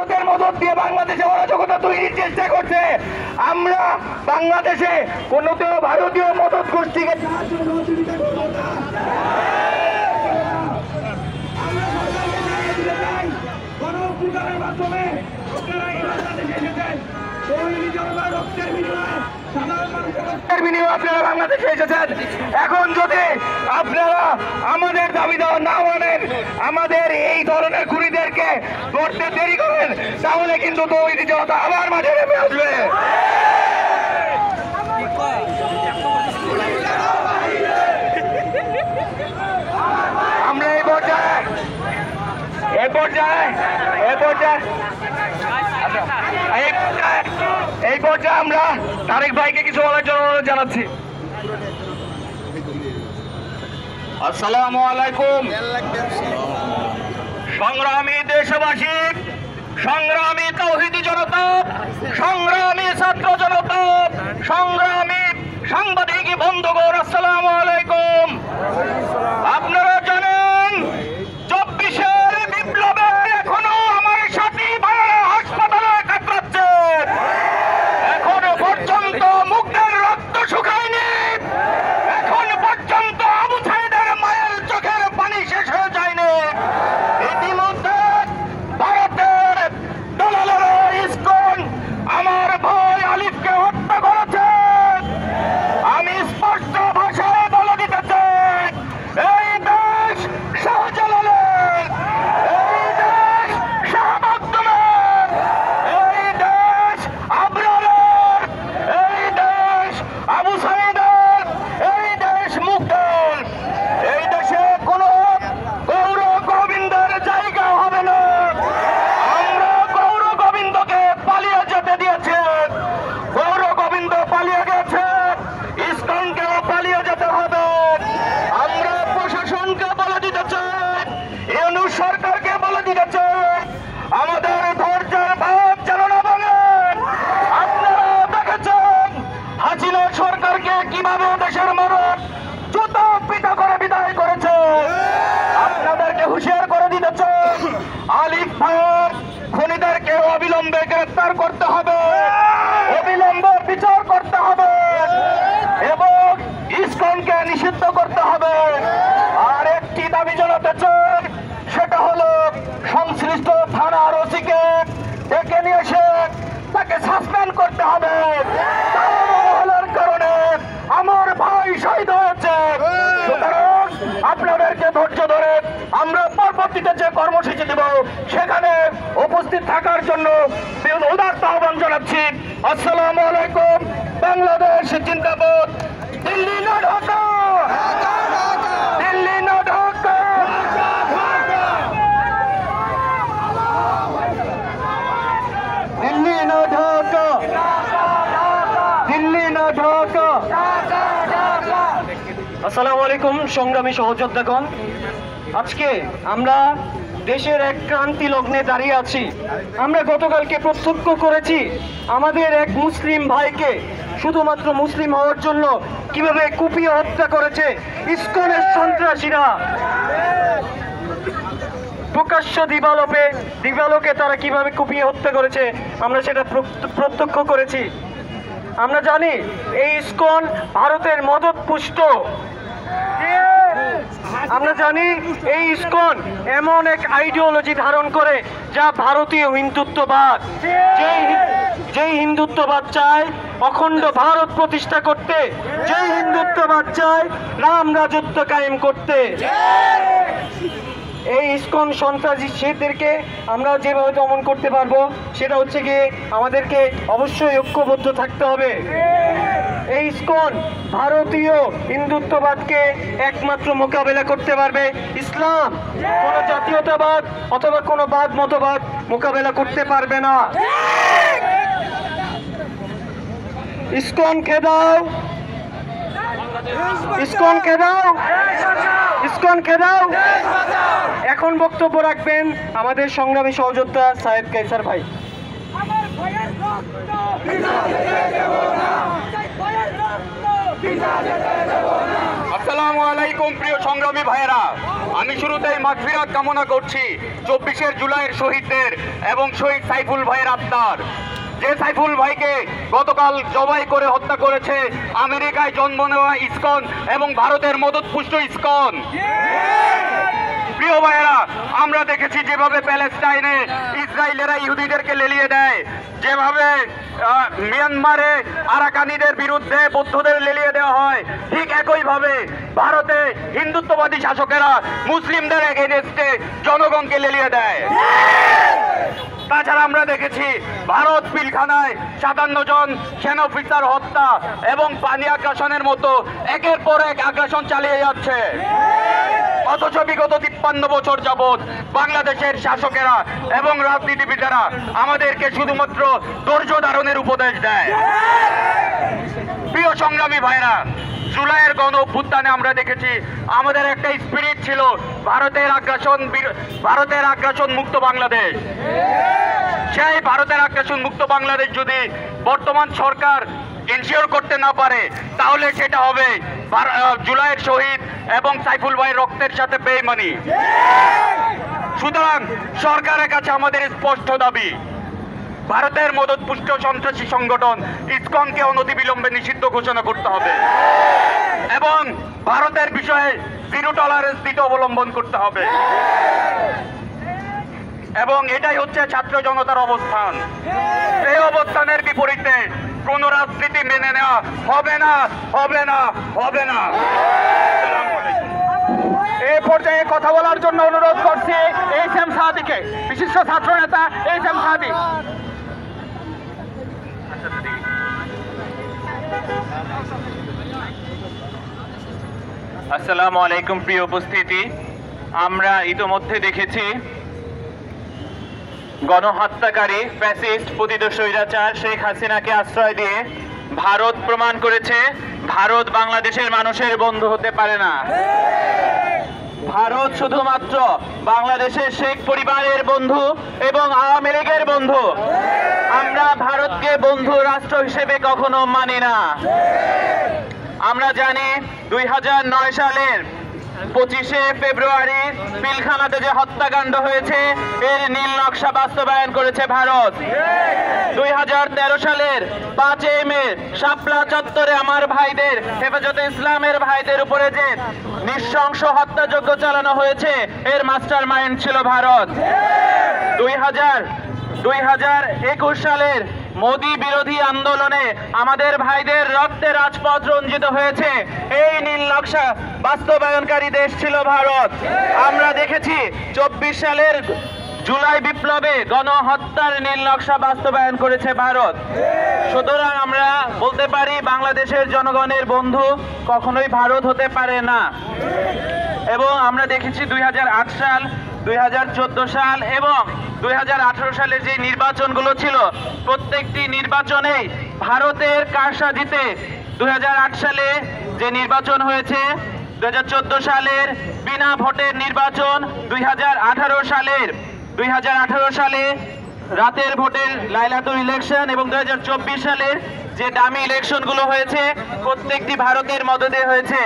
ভারতের মদত দিয়ে বাংলাদেশে অরাজকতা তৈরির চেষ্টা করছে। আমরা বাংলাদেশে কোনো ভারতীয় মদত গোষ্ঠীকে আপনারা বাংলাদেশে এসেছেন। এখন যদি আপনারা আমাদের দাবি দেওয়া না মানেন, আমাদের এই ধরনের খুনিদেরকে করতে দেরি করেন, তাহলে কিন্তু তৌহিদি জনতা আবার মাঝে নেমে আসবে। আমরা এই পর্যায়ে আমরা তারেক ভাইকে কিছু বলার জন্য অনুরোধ জানাচ্ছি। আসসালামু আলাইকুম। সংগ্রামী দেশবাসী, সংগ্রামী তৌহিদি জনতা, সংগ্রামী ছাত্র জনতা, সংগ্রামী সাংবাদিক বন্ধুগণ, আসসালামু আলাইকুম। আপনারা জানেন 24-এর বিপ্লবে এখনো আমার সাথী ভাইয়েরা হাসপাতালে কাতরাচ্ছে। এখনো পর্যন্ত মুখের রক্ত শুকায়নি, এখন পর্যন্ত আবু সাইদের মায়ের চোখের পানি শেষ হয়ে যায়নি। ইতিমধ্যে ভারতের দলালেরা ইসকন আমার ভাই আলিফকে হত্যা করেছে। আমি স্পষ্ট ভাষায় বলে দিতে চাই, এই দেশ শাহজালালের, এই দেশ শাহ মখদুমের, এই দেশ আবরারের, এই দেশ আবু সাইদের, এই দেশ মুক্তের। এই দেশে কোনো গৌর গোবিন্দের জায়গা হবে না। আমরা গৌর গোবিন্দকে পালিয়ে যেতে দিয়েছি, গৌর গোবিন্দ পালিয়ে গেছে, ইসকনকেও পালিয়ে যেতে হবে। আমরা প্রশাসনকে বলে দিতে চাই, ইউনূস সরকারকে বলে দিতে চাই, আমাদের ধৈর্যের ভাব যেন না ভাঙেন। আপনারা দেখেছেন হাসিনা সরকারকে কিভাবে দেশের মানুষ জুতো পিটা করে বিদায় করেছে। আপনাদেরকে হুঁশিয়ার করে দিতে চাই, আলিফ ভাইয়ের খুনিদেরকে অবিলম্বে গ্রেফতার করতে হবে, অবিলম্বে বিচার করতে হবে এবং ইসকনকে নিষিদ্ধ করতে হবে। আর একটি দাবি জানাতে চাই, সেটা হলো সংশ্লিষ্ট থানার ওসিকে ডেকে নিয়ে এসে তাকে সাসপেন্ড করতে হবে। তার কারণে আমার ভাই শহীদ হয়েছে। সুতরাং আপনাদেরকে ধৈর্য ধরে আমরা পরবর্তীতে যে কর্মসূচি দেব সেখানে উপস্থিত থাকার জন্য উদারত আহ্বান জানাচ্ছি। আসসালামু আলাইকুম। বাংলাদেশ জিন্দাবাদ। দিল্লি না ঢাকা, দিল্লি না ঢাকা। দিল্লি না ঢাকা, দিল্লি না ঢাকা। আসসালামু আলাইকুম সংগ্রামী সহযোদ্ধাগণ, আজকে আমরা দেশের এক ক্রান্তি লগ্নে দাঁড়িয়ে আছি। আমরা গতকালকে প্রত্যক্ষ করেছি আমাদের এক মুসলিম ভাইকে শুধুমাত্র মুসলিম হওয়ার জন্য কিভাবে কুপিয়ে হত্যা করেছে ইসকনের সন্ত্রাসীরা। প্রকাশ্য দিবালোকে তারা কিভাবে কুপিয়ে হত্যা করেছে আমরা সেটা প্রত্যক্ষ করেছি। আমরা জানি এই ইসকন ভারতের মদত পুষ্ট। আমরা জানি এই ইসকন এমন এক আইডিওলজি ধারণ করে যা ভারতীয় হিন্দুত্ববাদ, যেই হিন্দুত্ববাদ চায় অখণ্ড ভারত প্রতিষ্ঠা করতে, যেই হিন্দুত্ববাদ চায় রাম রাজত্ব কায়েম করতে। এই ইসকন সন্ত্রাসীদেরকে আমরা যেভাবে দমন করতে পারবো সেটা হচ্ছে গিয়ে আমাদেরকে অবশ্যই ঐক্যবদ্ধ থাকতে হবে। এই ইসকন ভারতীয় হিন্দুত্ববাদকে একমাত্র মোকাবেলা করতে পারবে, ইসলাম কোনো জাতীয়তাবাদ অথবা কোনো মতবাদ মোকাবেলা করতে পারবে না। ইসকন কে দাও, ইসকন কে দাও, ইসকন কে দাও। এখন বক্তব্য রাখবেন আমাদের সংগ্রামী সহযোদ্ধা সাহেব কাইসার ভাই। আসসালামু আসসালামু আলাইকুম প্রিয় সংগ্রামী ভাইয়েরা, আমি শুরুতেই মাগফিরাত কামনা করছি 24শে জুলাইয়ের শহীদদের এবং শহীদ সাইফুল ভাইয়ের আত্মার। যে সাইফুল ভাইকে গতকাল জবাই করে হত্যা করেছে আমেরিকায় জন্ম নেওয়া ইসকন এবং ভারতের মদতপুষ্ট ইসকন। প্রিয় ভাইয়েরা, আমরা দেখেছি যেভাবে প্যালেস্টাইনে ইসরায়েলেরা ইহুদিদেরকে লেলিয়ে দেয়, যেভাবে মিয়ানমারে আরাকানিদের বিরুদ্ধে বৌদ্ধদের লেলিয়ে দেওয়া হয়, ঠিক একইভাবে ভারতে হিন্দুত্ববাদী শাসকেরা মুসলিমদের এগেইনস্টে জনগণকে লেলিয়ে দেয়। তাছাড়া আমরা দেখেছি ভারত পিলখানায় 57 জন সেনা অফিসার হত্যা এবং পানি আগ্রাসনের মতো একের পর এক আগ্রাসন চালিয়ে যাচ্ছে। অথচ বিগত 53 বছর যাবৎ বাংলাদেশের শাসকেরা এবং রাজনীতিবিদেরা আমাদেরকে শুধুমাত্র ধৈর্য ধারণের উপদেশ দেয়। প্রিয় সংগ্রামী ভাইরা, জুলাইয়ের গণ অভ্যুত্থানে আমরা দেখেছি আমাদের একটা স্পিরিট ছিল ভারতের আগ্রাসন মুক্ত বাংলাদেশ। সেই ভারতের আগ্রাসন মুক্ত বাংলাদেশ যদি বর্তমান সরকার এনশিওর করতে না পারে, তাহলে সেটা হবে জুলাইয়ের শহীদ এবং সাইফুল ভাইয়ের রক্তের সাথে বেইমানি। সুতরাং সরকারের কাছে আমাদের স্পষ্ট দাবি, ভারতের মদতপুষ্ট সন্ত্রাসী সংগঠন ইসকনকে অনতিবিলম্বে নিষিদ্ধ ঘোষণা করতে হবে এবং ভারতের বিষয়ে জিরো টলারেন্স নীতি অবলম্বন করতে হবে। এবং এটাই হচ্ছে ছাত্র জনতার অবস্থান। এই অবস্থানের বিপরীতে কোন রাজনীতি মেনে নেওয়া হবে না, হবে না, হবে না। এই পর্যায়ে কথা বলার জন্য অনুরোধ করছি এইচ.এম. সাদিকে, বিশিষ্ট ছাত্র নেতা এইচ.এম. সাদি। আসসালামু আলাইকুম প্রিয় উপস্থিতি, আমরা ইতোমধ্যে দেখেছি গণহত্যাকারী ফ্যাসিস্ট পতিত স্বৈরাচার শেখ হাসিনাকে আশ্রয় দিয়ে ভারত প্রমাণ করেছে ভারত বাংলাদেশের মানুষের বন্ধু হতে পারে না। ভারত শুধুমাত্র বাংলাদেশের শেখ পরিবারের বন্ধু এবং আওয়ামী লীগের বন্ধু। আমরা ভারতকে বন্ধু রাষ্ট্র হিসেবে কখনো মানি না। আমরা জানি 2009 সালের 25শে ফেব্রুয়ারি পিলখানাতে যে হত্যাকাণ্ড হয়েছে এর নীল নকশা বাস্তবায়ন করেছে ভারত। 2013 সালের 5 মে শাপলা চত্বরে আমার ভাইদের, হেফাজতে ইসলামের ভাইদের উপরে যে নৃশংস হত্যাযজ্ঞ চালানো হয়েছে এর মাস্টার মাইন্ড ছিল ভারত। 2021 সালের মোদি বিরোধী আন্দোলনে আমাদের ভাইদের রক্তে রাজপথ রঞ্জিত হয়েছে, এই নীল নকশা বাস্তবায়নকারী দেশ ছিল ভারত। আমরা দেখেছি 24 সালের জুলাই বিপ্লবে গণহত্যার নীল নকশা বাস্তবায়ন করেছে ভারত। সুতরাং আমরা বলতে পারি বাংলাদেশের জনগণের বন্ধু কখনোই ভারত হতে পারে না। এবং আমরা দেখেছি 2008 সাল, 2014 সাল এবং 2018 সালের যে নির্বাচনগুলো ছিল, প্রত্যেকটি নির্বাচনেই ভারতের কারসাজিতে 2008 সালে যে নির্বাচন হয়েছে, 2014 সালের বিনা ভোটের নির্বাচন, 2018 সালে রাতের ভোটের লাইলাতুল ইলেকশন এবং 2024 সালের যে দামি ইলেকশনগুলো হয়েছে প্রত্যেকটি ভারতের মদদে হয়েছে।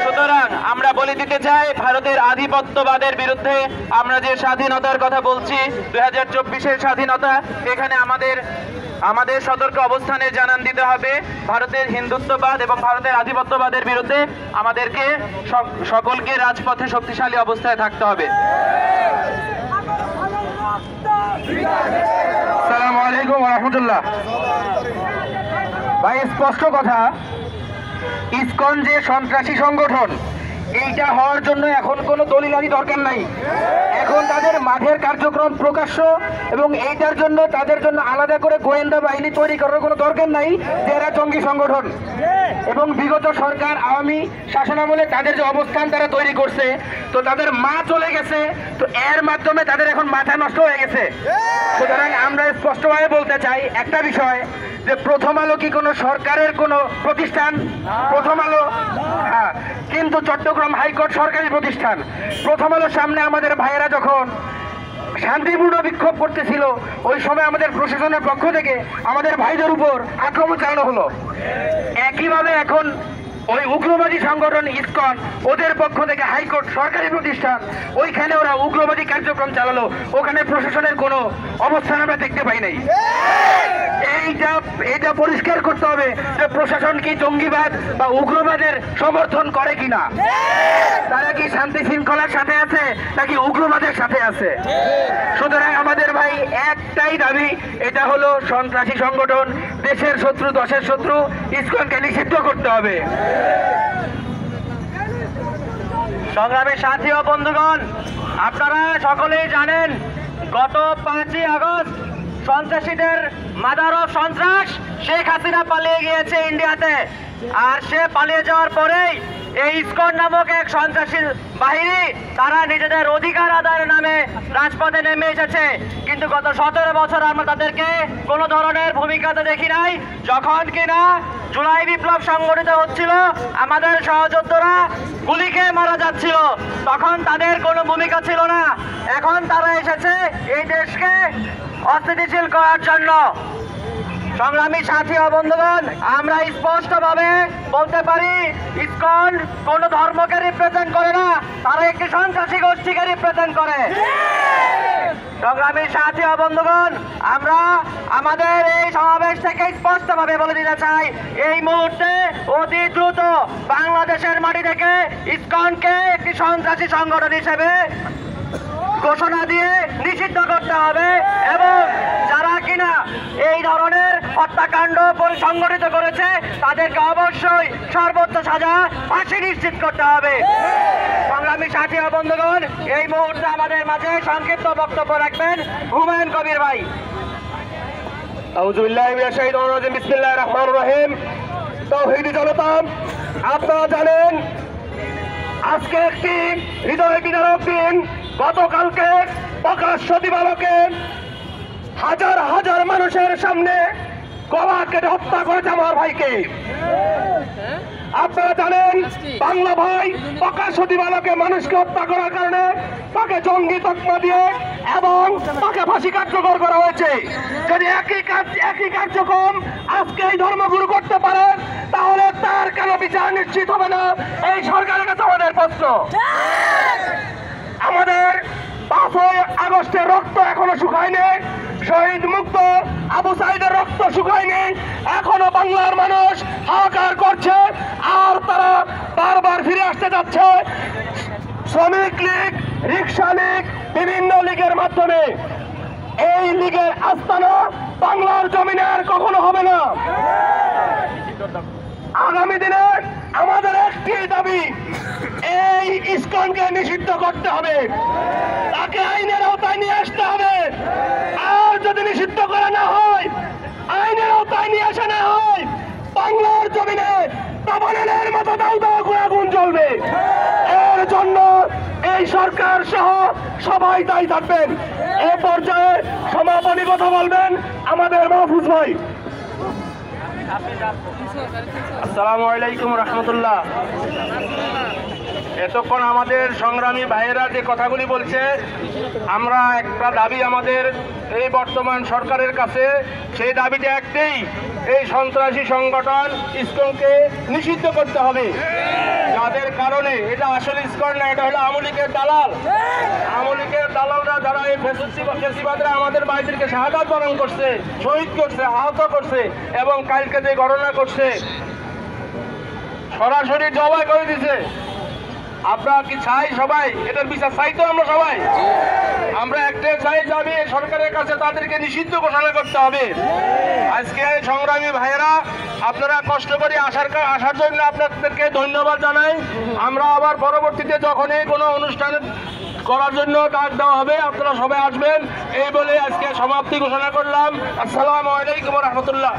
সুতরাং আমরা বলে দিতে চাই, ভারতের আধিপত্যবাদের বিরুদ্ধে আমরা যে স্বাধীনতার কথা বলছি, 2024-এর স্বাধীনতা, এখানে আমাদের সতর্ক অবস্থানে জানান দিতে হবে। ভারতের হিন্দুত্ববাদ এবং ভারতের আধিপত্যবাদের বিরুদ্ধে আমাদেরকে সকলকে রাজপথে শক্তিশালী অবস্থায় থাকতে হবে। আসসালামু আলাইকুম ওয়া রাহমাতুল্লাহ। ভাই, স্পষ্ট কথা, ইসকন যে সন্ত্রাসী সংগঠন, এইটা হওয়ার জন্য এখন কোনো দলিলাদি দরকার নাই। এখন তাদের মাঠের কার্যক্রম প্রকাশ্য এবং এইটার জন্য তাদের জন্য আলাদা করে গোয়েন্দা বাহিনী তৈরি করার কোনো দরকার নাই যে এরা জঙ্গি সংগঠন। এবং বিগত সরকার আওয়ামী শাসনামলে তাদের যে অবস্থান তারা তৈরি করছে, তো তাদের মা চলে গেছে, তো এর মাধ্যমে তাদের এখন মাথা নষ্ট হয়ে গেছে। সুতরাং আমরা স্পষ্টভাবে বলতে চাই একটা বিষয়, যে প্রথম আলো কি কোনো সরকারের কোনো প্রতিষ্ঠান? প্রথম আলো, হ্যাঁ, কিন্তু চট্টগ্রাম হাইকোর্ট সরকারি প্রতিষ্ঠান। প্রথম আলোর সামনে আমাদের ভাইয়েরা যখন শান্তিপূর্ণ বিক্ষোভ করতেছিল, ওই সময় আমাদের প্রশাসনের পক্ষ থেকে আমাদের ভাইদের উপর আক্রমণ চালানো হলো। একইভাবে এখন ওই উগ্রবাদী সংগঠন ইসকন ওদের পক্ষ থেকে হাইকোর্ট সরকারি প্রতিষ্ঠান, ওইখানে ওরা উগ্রবাদী কার্যক্রম চালালো, ওখানে প্রশাসনের কোনো অবস্থান আমরা দেখতে পাই নাই। এইটা পরিষ্কার করতে হবে যে প্রশাসন কি জঙ্গিবাদ বা উগ্রবাদের সমর্থন করে কিনা, তারা কি শান্তি শৃঙ্খলার সাথে আছে নাকি উগ্রবাদের সাথে আছে। সুতরাং আমাদের ভাই একটাই দাবি, এটা হলো সন্ত্রাসী সংগঠন, দেশের শত্রু দশের শত্রু, ইসকনকে নিষিদ্ধ করতে হবে। সংগ্রামী সাথী ও বন্ধুগণ, আপনারা সকলেই জানেন গত 5ই আগস্ট সন্ত্রাসীদের মাদার অফ সন্ত্রাস শেখ হাসিনা পালিয়ে গিয়েছে ইন্ডিয়াতে। আর সে পালিয়ে যাওয়ার পরেই এই ইসকন নামক এক সন্ত্রাসী বাহিনী তারা নিজেদের অধিকার আদায়ের নামে রাজপথে নেমে এসেছে। কিন্তু গত 17 বছর আমরা তাদেরকে কোনো ধরনের ভূমিকাতে দেখি নাই। যখন কিনা জুলাই বিপ্লব সংগঠিত হচ্ছিল, আমাদের সহযোদ্ধারা গুলি খেয়ে মারা যাচ্ছিল, তখন তাদের কোনো ভূমিকা ছিল না। এখন তারা এসেছে এই দেশকে অস্থিতিশীল করার জন্য। সংগ্রামী সাথী ও বন্ধুগণ, আমরা স্পষ্টভাবে বলতে পারি ইসকন কোন ধর্মকে রিপ্রেজেন্ট করে না, তারা একটি সন্ত্রাসী গোষ্ঠীকে রিপ্রেজেন্ট করে। সংগ্রামী সাথী ও বন্ধুগণ, আমরা আমাদের এই সমাবেশ থেকে স্পষ্টভাবে বলে দিতে চাই, এই মুহূর্তে অতি দ্রুত বাংলাদেশের মাটি থেকে ইসকনকে একটি সন্ত্রাসী সংগঠন হিসেবে ঘোষণা দিয়ে নিষিদ্ধ করতে হবে এবং যারা কিনা এই ধরনের হত্যাকাণ্ড সংগঠিত করেছে তাদেরকে অবশ্যই সর্বোচ্চ সাজা ফাঁসি নিশ্চিত করতে হবে। সংগ্রামী সাথী ও বন্ধুগণ, এই মুহূর্তে আমাদের মাঝে সংক্ষিপ্ত বক্তব্য রাখবেন হুমায়ুন কবির ভাই। আউযুবিল্লাহি মিনাশ শাইতানির রাজিম, বিসমিল্লাহির রহমানির রহিম। তাওহীদি জনতা, আপনারা জানেন আজকে একটি হৃদয় বিদারক দিন। গতকালকে প্রকাশ্য দিবালোকে হাজার হাজার মানুষের সামনে গলা কেটে হত্যা করেছে আমার ভাইকে। আপনারা জানেন বাংলা ভাই প্রকাশ্য দিবালোকে মানুষকে হত্যা করার কারণে তাকে জঙ্গি তকমা দিয়ে এবং তাকে ফাঁসি কার্যকর করা হয়েছে। যদি একই কার্যক্রম আজকে এই ধর্মগুরু করতে পারে, তাহলে তার কেন বিচার নিশ্চিত হবে না, এই সরকারের কাছে আমাদের প্রশ্ন। আমাদের 5ই আগস্টের রক্ত এখনো শুকায়নি, শহীদ মুক্ত আবু সাইদের রক্ত শুকায়নি, এখনো বাংলার মানুষ হাহাকার করছে আর তারা বারবার ফিরে আসতে যাচ্ছে শ্রমিক লীগ, রিক্সা লীগ, বিভিন্ন লীগের মাধ্যমে। এই লীগের আস্তানা বাংলার জমিনে আর কখনো হবে না। আগামী দিনে আমাদের একটি দাবি, এই ইসকনকে নিষিদ্ধ করতে হবে, তাকে আইনের আওতায় নিয়ে আসতে হবে। আর যদি নিষিদ্ধ করা না হয়, আইনের আওতায় নিয়ে আসা না হয়, বাংলার জমিনে দাবানলের মতো দাউ দাউ করে আগুন জ্বলবে। এর জন্য এই সরকার সহ সবাই দায়ী থাকবেন। এ পর্যায়ে সমাপনী কথা বলবেন আমাদের মাহফুজ ভাই। আসসালামু আলাইকুম রহমতুল্লাহ। এতক্ষণ আমাদের সংগ্রামী ভাইয়েরা যে কথাগুলি বলছে, আমরা একটা দাবি আমাদের এই বর্তমান সরকারের কাছে, সেই দাবিটা একটাই, এই সন্ত্রাসী সংগঠন ইসকনকে নিষিদ্ধ করতে হবে। যাদের কারণে এটা আসলে ইসকন না, এটা হলো আওয়ামী লীগের দালাল। আওয়ামী লীগের দালালরা যারা এই ফেসিবাদরা আমাদের ভাইদেরকে শাহাদাত বরণ করছে, শহীদ করছে, আহত করছে এবং কালকে যে ঘটনা করছে সরাসরি জবাই করে দিছে। আমরা কি চাই সবাই এটার বিচার চাই? তো আমরা সবাই আমরা একটাই চাই, যাবে সরকারের কাছে তাদেরকে নিষিদ্ধ ঘোষণা করতে হবে। আজকে সংগ্রামী ভাইয়েরা, আপনারা কষ্ট করে আসার জন্য আপনাদেরকে ধন্যবাদ জানাই। আমরা আবার পরবর্তীতে যখনই কোনো অনুষ্ঠান করার জন্য ডাক দেওয়া হবে, আপনারা সবাই আসবেন। এই বলে আজকে সমাপ্তি ঘোষণা করলাম। আসসালামু আলাইকুম রহমতুল্লাহ।